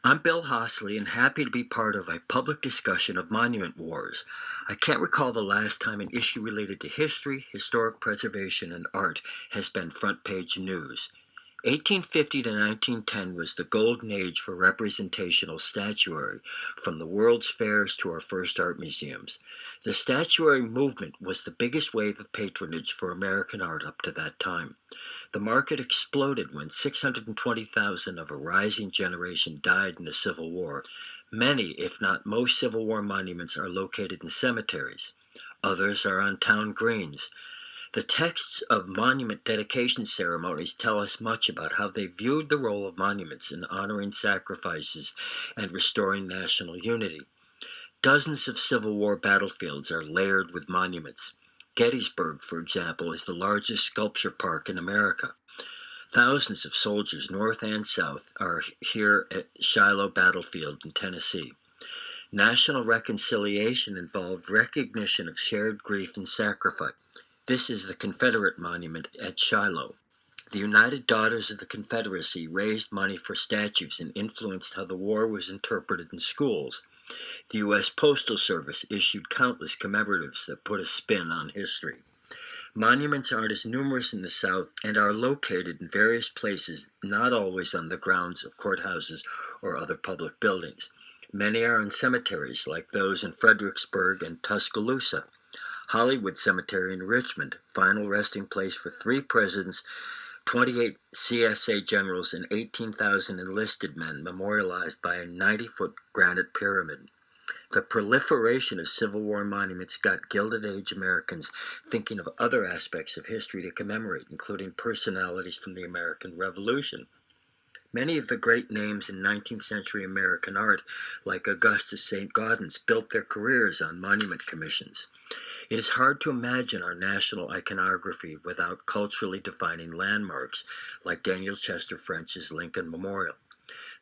I'm Bill Hosley and happy to be part of a public discussion of monument wars. I can't recall the last time an issue related to history, historic preservation, and art has been front page news. 1850 to 1910 was the golden age for representational statuary, from the World's Fairs to our first art museums. The statuary movement was the biggest wave of patronage for American art up to that time. The market exploded when 620,000 of a rising generation died in the Civil War. Many, if not most, Civil War monuments are located in cemeteries. Others are on town greens. The texts of monument dedication ceremonies tell us much about how they viewed the role of monuments in honoring sacrifices and restoring national unity. Dozens of Civil War battlefields are layered with monuments. Gettysburg, for example, is the largest sculpture park in America. Thousands of soldiers, north and south, are here at Shiloh battlefield in Tennessee. National reconciliation involved recognition of shared grief and sacrifice. This is the Confederate monument at Shiloh. The United Daughters of the Confederacy raised money for statues and influenced how the war was interpreted in schools. The U.S. Postal Service issued countless commemoratives that put a spin on history. Monuments aren't as numerous in the South and are located in various places, not always on the grounds of courthouses or other public buildings. Many are in cemeteries like those in Fredericksburg and Tuscaloosa. Hollywood Cemetery in Richmond, final resting place for 3 presidents, 28 CSA generals, and 18,000 enlisted men, memorialized by a 90-foot granite pyramid. The proliferation of Civil War monuments got Gilded Age Americans thinking of other aspects of history to commemorate, including personalities from the American Revolution. Many of the great names in 19th century American art, like Augustus St. Gaudens, built their careers on monument commissions. It is hard to imagine our national iconography without culturally defining landmarks like Daniel Chester French's Lincoln Memorial.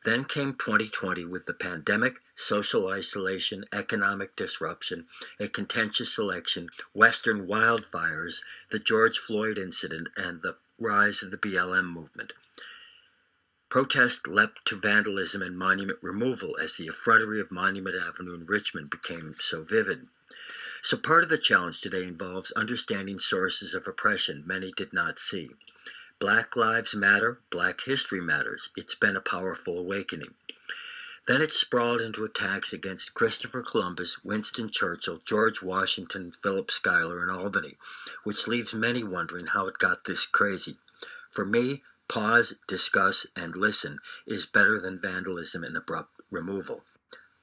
Then came 2020 with the pandemic, social isolation, economic disruption, a contentious election, Western wildfires, the George Floyd incident, and the rise of the BLM movement. Protest leapt to vandalism and monument removal as the effrontery of Monument Avenue in Richmond became so vivid. So part of the challenge today involves understanding sources of oppression many did not see. Black Lives Matter, Black History Matters. It's been a powerful awakening. Then it sprawled into attacks against Christopher Columbus, Winston Churchill, George Washington, Philip Schuyler, and Albany, which leaves many wondering how it got this crazy. For me, pause, discuss, and listen is better than vandalism and abrupt removal.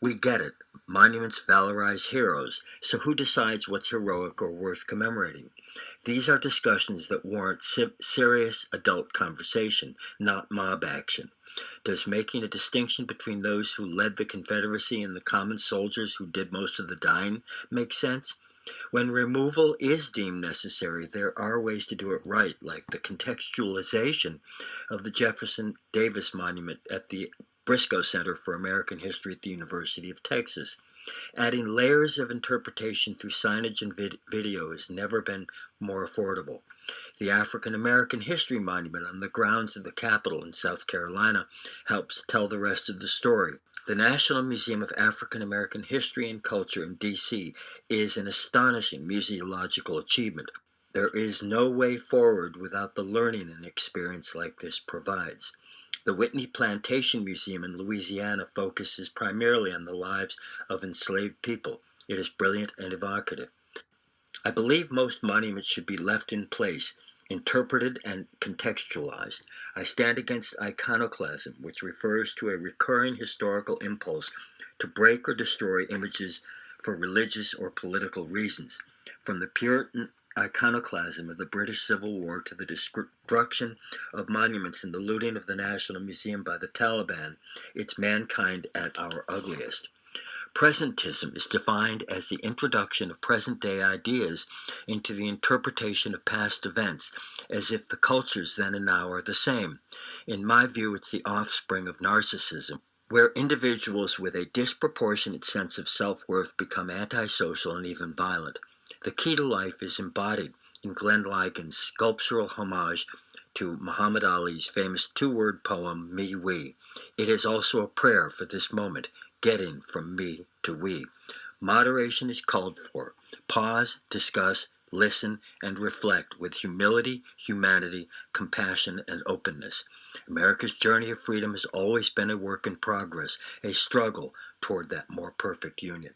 We get it. Monuments valorize heroes, so who decides what's heroic or worth commemorating? These are discussions that warrant serious adult conversation, not mob action. Does making a distinction between those who led the Confederacy and the common soldiers who did most of the dying make sense? When removal is deemed necessary, there are ways to do it right, like the contextualization of the Jefferson Davis Monument at the Briscoe Center for American History at the University of Texas. Adding layers of interpretation through signage and video has never been more affordable. The African American History Monument on the grounds of the Capitol in South Carolina helps tell the rest of the story. The National Museum of African American History and Culture in D.C. is an astonishing museological achievement. There is no way forward without the learning and experience like this provides. The Whitney Plantation Museum in Louisiana focuses primarily on the lives of enslaved people. It is brilliant and evocative. I believe most monuments should be left in place, interpreted and contextualized. I stand against iconoclasm, which refers to a recurring historical impulse to break or destroy images for religious or political reasons. From the Puritan iconoclasm of the British Civil War to the destruction of monuments and the looting of the National Museum by the Taliban, it's mankind at our ugliest. Presentism is defined as the introduction of present-day ideas into the interpretation of past events, as if the cultures then and now are the same. In my view, it's the offspring of narcissism, where individuals with a disproportionate sense of self-worth become antisocial and even violent. The key to life is embodied in Glenn Ligon's sculptural homage to Muhammad Ali's famous 2-word poem, Me We. It is also a prayer for this moment, getting from me to we. Moderation is called for. Pause, discuss, listen, and reflect with humility, humanity, compassion, and openness. America's journey of freedom has always been a work in progress, a struggle toward that more perfect union.